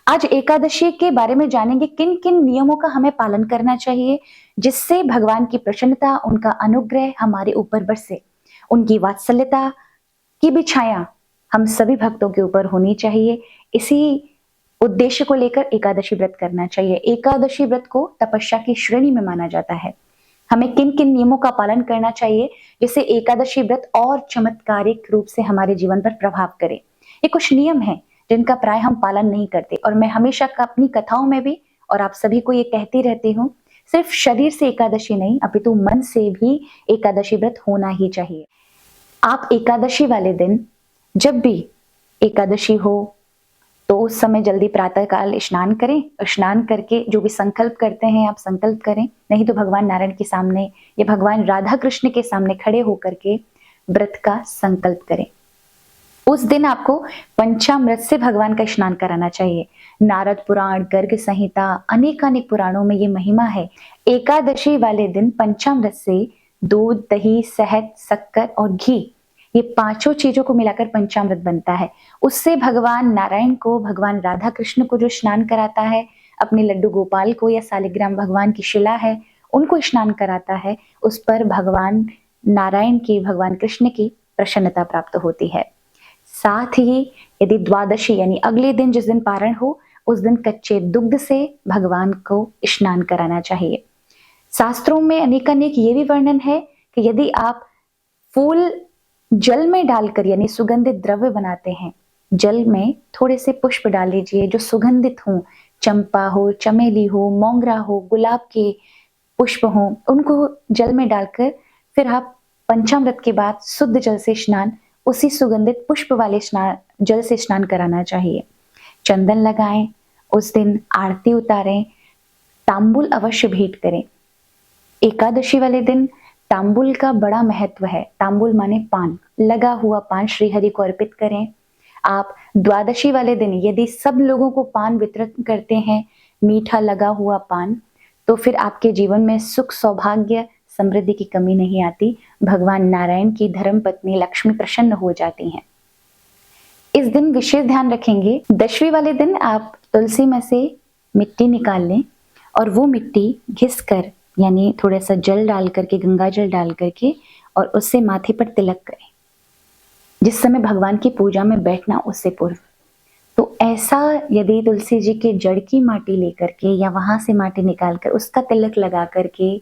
आज एकादशी के बारे में जानेंगे किन किन नियमों का हमें पालन करना चाहिए जिससे भगवान की प्रसन्नता, उनका अनुग्रह हमारे ऊपर बरसे, उनकी वात्सल्यता की भी छाया हम सभी भक्तों के ऊपर होनी चाहिए। इसी उद्देश्य को लेकर एकादशी व्रत करना चाहिए। एकादशी व्रत को तपस्या की श्रेणी में माना जाता है। हमें किन किन नियमों का पालन करना चाहिए जिससे एकादशी व्रत और चमत्कारिक रूप से हमारे जीवन पर प्रभाव करे। ये कुछ नियम हैं जिनका प्राय हम पालन नहीं करते और मैं हमेशा अपनी कथाओं में भी और आप सभी को ये कहती रहती हूँ, सिर्फ शरीर से एकादशी नहीं अपितु मन से भी एकादशी व्रत होना ही चाहिए। आप एकादशी वाले दिन जब भी एकादशी हो तो उस समय जल्दी प्रातः काल स्नान करें। स्नान करके जो भी संकल्प करते हैं आप संकल्प करें, नहीं तो भगवान नारायण के सामने या भगवान राधा कृष्ण के सामने खड़े होकर के व्रत का संकल्प करें। उस दिन आपको पंचामृत से भगवान का स्नान कराना चाहिए। नारद पुराण, गर्ग संहिता, अनेकानेक पुराणों में ये महिमा है। एकादशी वाले दिन पंचामृत से दूध, दही, शहद, शक्कर और घी, ये पांचों चीजों को मिलाकर पंचामृत बनता है। उससे भगवान नारायण को, भगवान राधा कृष्ण को जो स्नान कराता है, अपने लड्डू गोपाल को या सालिग्राम भगवान की शिला है उनको स्नान कराता है, उस पर भगवान नारायण की, भगवान कृष्ण की प्रसन्नता प्राप्त होती है। साथ ही यदि द्वादशी यानी अगले दिन जिस दिन पारण हो उस दिन कच्चे दुग्ध से भगवान को स्नान कराना चाहिए। शास्त्रों में अनेकानेक ये भी वर्णन है कि यदि आप फूल जल में डालकर यानी सुगंधित द्रव्य बनाते हैं, जल में थोड़े से पुष्प डाल लीजिए जो सुगंधित हो, चंपा हो, चमेली हो, मोंगरा हो, गुलाब के पुष्प हो, उनको जल में डालकर फिर आप पंचामृत के बाद शुद्ध जल से स्नान, उसी सुगंधित पुष्प वाले स्नान जल से स्नान कराना चाहिए। चंदन लगाएं, उस दिन आरती उतारें, तांबुल अवश्य भेंट करें। एकादशी वाले दिन तांबुल का बड़ा महत्व है। तांबुल माने पान, लगा हुआ पान श्रीहरि को अर्पित करें। आप द्वादशी वाले दिन यदि सब लोगों को पान वितरित करते हैं, मीठा लगा हुआ पान, तो फिर आपके जीवन में सुख, सौभाग्य, समृद्धि की कमी नहीं आती। भगवान नारायण की धर्म पत्नी लक्ष्मी प्रसन्न हो जाती हैं। इस दिन विशेष ध्यान रखेंगे, दशवीं वाले दिन आप तुलसी में से मिट्टी निकाल लें और वो मिट्टी घिस कर यानी थोड़ा सा जल डाल करके, गंगा जल डाल करके और उससे माथे पर तिलक करें जिस समय भगवान की पूजा में बैठना उससे पूर्व। तो ऐसा यदि तुलसी जी के जड़ की माटी लेकर के या वहां से माटी निकाल कर उसका तिलक लगा करके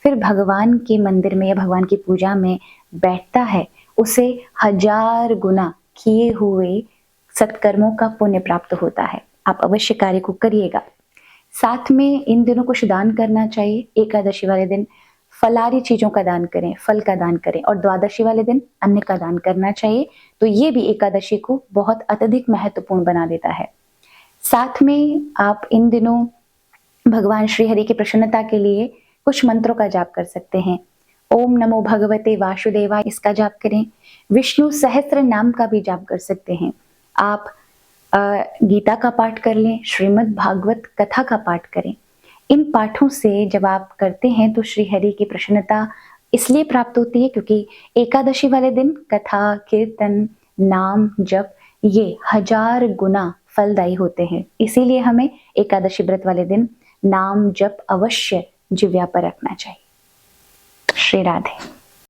फिर भगवान के मंदिर में या भगवान की पूजा में बैठता है, उसे 1000 गुना किए हुए सत्कर्मों का पुण्य प्राप्त होता है। आप अवश्य कार्य को करिएगा। साथ में इन दिनों कुछ दान करना चाहिए। एकादशी वाले दिन फलारी चीजों का दान करें, फल का दान करें और द्वादशी वाले दिन अन्न का दान करना चाहिए। तो ये भी एकादशी को बहुत अत्यधिक महत्वपूर्ण बना देता है। साथ में आप इन दिनों भगवान श्री हरि की प्रसन्नता के लिए कुछ मंत्रों का जाप कर सकते हैं। ओम नमो भगवते वासुदेवाय इसका जाप करें। विष्णु सहस्त्र नाम का भी जाप कर सकते हैं। आप गीता का पाठ कर लें, श्रीमद् भागवत कथा का पाठ करें। इन पाठों से जब आप करते हैं तो श्री हरि की प्रसन्नता इसलिए प्राप्त होती है क्योंकि एकादशी वाले दिन कथा, कीर्तन, नाम, जप ये 1000 गुना फलदायी होते हैं। इसीलिए हमें एकादशी व्रत वाले दिन नाम जप अवश्य जिव्या पर रखना चाहिए। श्री राधे।